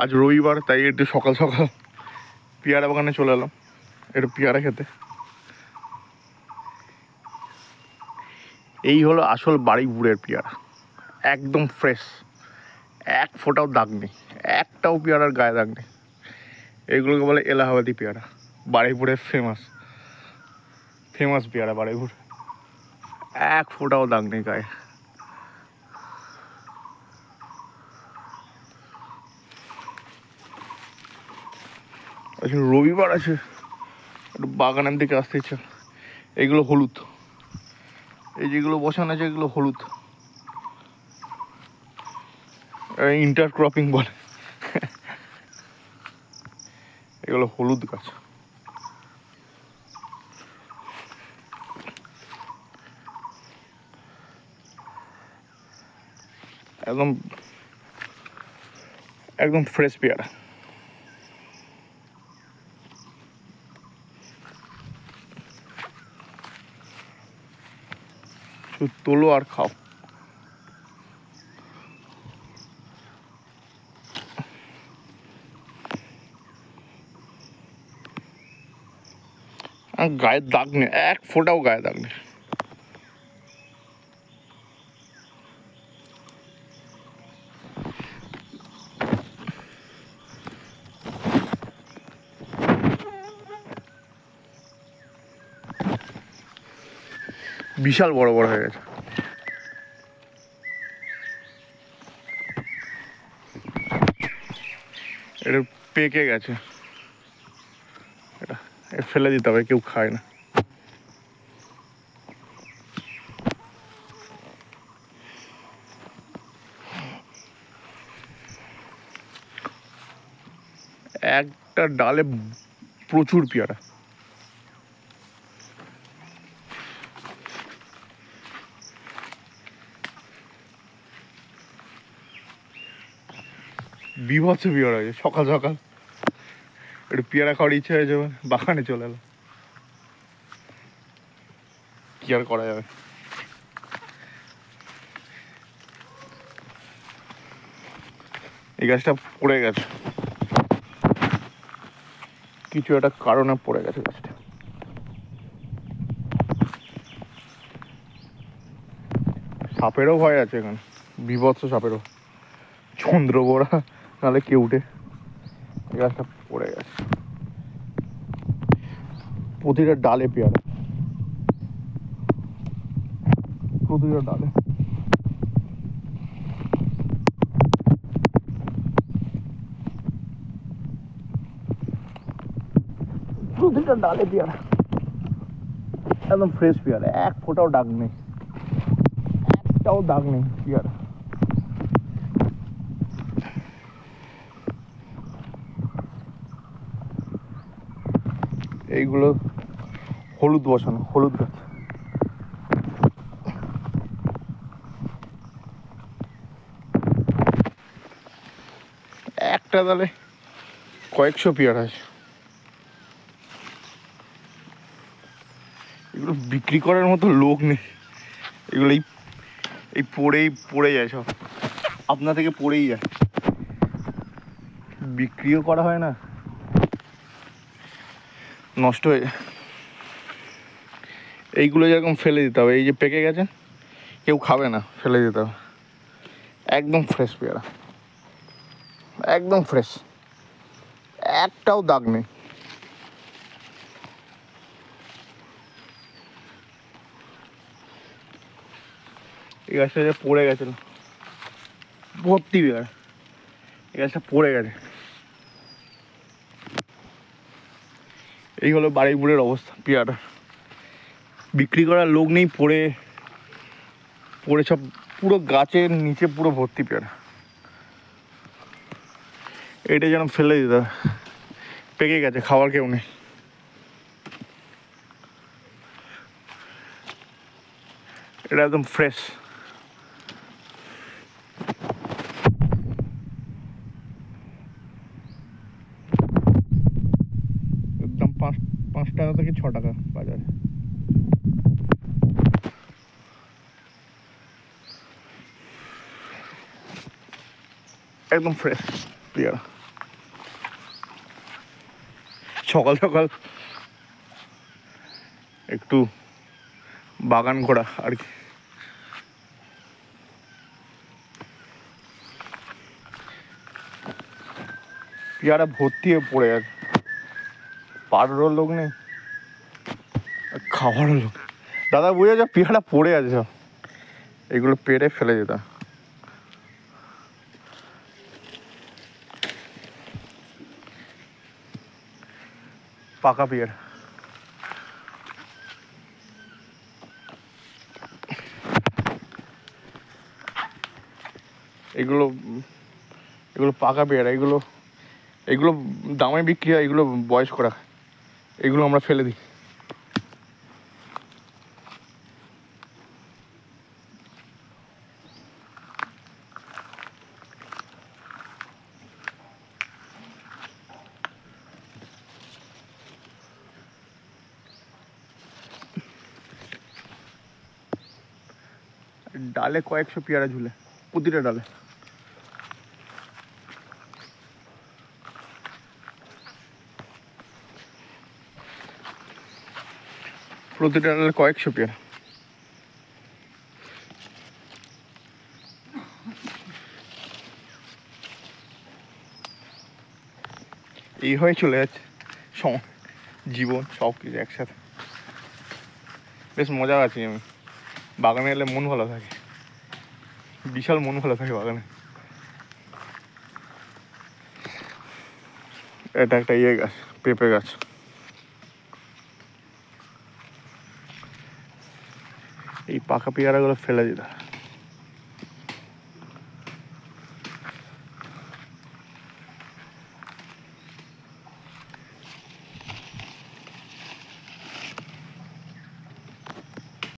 আজ রবিবার, তাই একটু সকাল সকাল পেয়ারা বাগানে চলে এলাম একটু পেয়ারা খেতে। এই হলো আসল বারুইপুরের পেয়ারা, একদম ফ্রেশ, এক ফোঁটাও দাগ নেই, একটাও পেয়ারার গায়ে দাগ নেই। এগুলোকে বলে এলাহাবাদি পেয়ারা, বারুইপুরের ফেমাস পেয়ারা বারুইপুর, এক ফোঁটাও দাগ নেই গায়ে। আচ্ছা রবিবার আছে, একটু বাগানের দিকে আসতে ইচ্ছা। এইগুলো হলুদ, এই যেগুলো বসানো আছে এগুলো হলুদ, ইন্টারক্রপিং বলে। এগুলো হলুদ গাছ। একদম একদম ফ্রেশ পেয়ারা। শুধু তোলো আর খাও। আর গায়ের দাগ নেই, এক ফোঁটাও গায়ে দাগ নেই। বিশাল বড় বড় হয়ে গেছে। এটা পেকে গেছে, এটা ফেলে দিতে হবে, কেউ খায় না। একটা ডালে প্রচুর পেয়ারা। বিভৎস পেয়ারা হয়েছে, সকাল সকাল একটু পেয়ারা খাওয়ার ইচ্ছে হয়ে যাবে, বাগানে চলে এলো। কি আর করা যাবে। এই গাছটা পড়ে গেছে, কিছু একটা কারণে পড়ে গেছে গাছটা। সাপেরও ভয় আছে এখানে, বিভৎস সাপেরও, চন্দ্রবোরা নাহলে কেউটে। এই গাছটা পড়ে গেছে। প্রতিটা ডালে পেয়ারা, প্রতিটা ডালে। প্রতিটা ডালে পেয়ারা, একদম ফ্রেশ পেয়ারা, এক ফোঁটাও দাগ নেই, একটাও দাগ নেই পেয়ারা। এইগুলো হলুদ বসানো, হলুদ গাছ। একটা ডালে কয়েকশো পেয়ারা আছে। এগুলো বিক্রি করার মতো লোক নেই, এগুলো এই পড়ে যায় সব, আপনা থেকে পড়েই যায়, বিক্রিও করা হয় না, নষ্ট হয়ে যায়। এইগুলো যেরকম ফেলে দিতে হবে, এই যে পেকে গেছে কেউ খাবে না, ফেলে দিতে হবে। একদম ফ্রেশ পেয়ারা, একদম ফ্রেশ, একটাও দাগ নেই। এই গাছটা যে পড়ে গেছিল ভর্তি পেয়ারা, এই গাছটা পড়ে গেছে। এই হলো বারুইপুরের অবস্থা পেয়ারা, বিক্রি করার লোক নেই, পড়ে সব পুরো গাছের নিচে পুরো ভর্তি পেয়ারা। এটা যেন ফেলে দিতে হবে, পেকে গেছে, খাওয়ার কেউ নেই। এটা একদম ফ্রেশ। একদম 5 টাকা থেকে 6 টাকা বাজারে। একদম ফ্রেশ পেয়ারা। সকাল সকাল একটু বাগান ঘোরা আর কি। পেয়ারা ভর্তি হয়ে পড়ে আছে, পাড়ারও লোক নেই, খাওয়ারও লোক। দাদা বুঝে যা, পেয়ারা পড়ে আছে সব, এগুলো পেড়ে ফেলে যেতাম। পাকা পেয়ারা, এগুলো এগুলো পাকা পেয়ারা, এগুলো এগুলো দামে বিক্রি হয়, এগুলো বয়স করা, এগুলো আমরা ফেলে দিই। ডালে কয়েকশো পেয়ারা ঝুলে, প্রতিটা ডালে। প্রতিটা ডালে কয়েকশো পেয়ারা। এইভাবে চলে যাচ্ছে জীবন, সব কিছু একসাথে। বেশ মজা আছি আমি, বাগানে এলে মন ভালো থাকে, বিশাল মন ভালো থাকে বাগানে। এটা একটা ইয়ে গাছ, পেঁপে গাছ। এই পাকা পেয়ারাগুলো ফেলে দিতে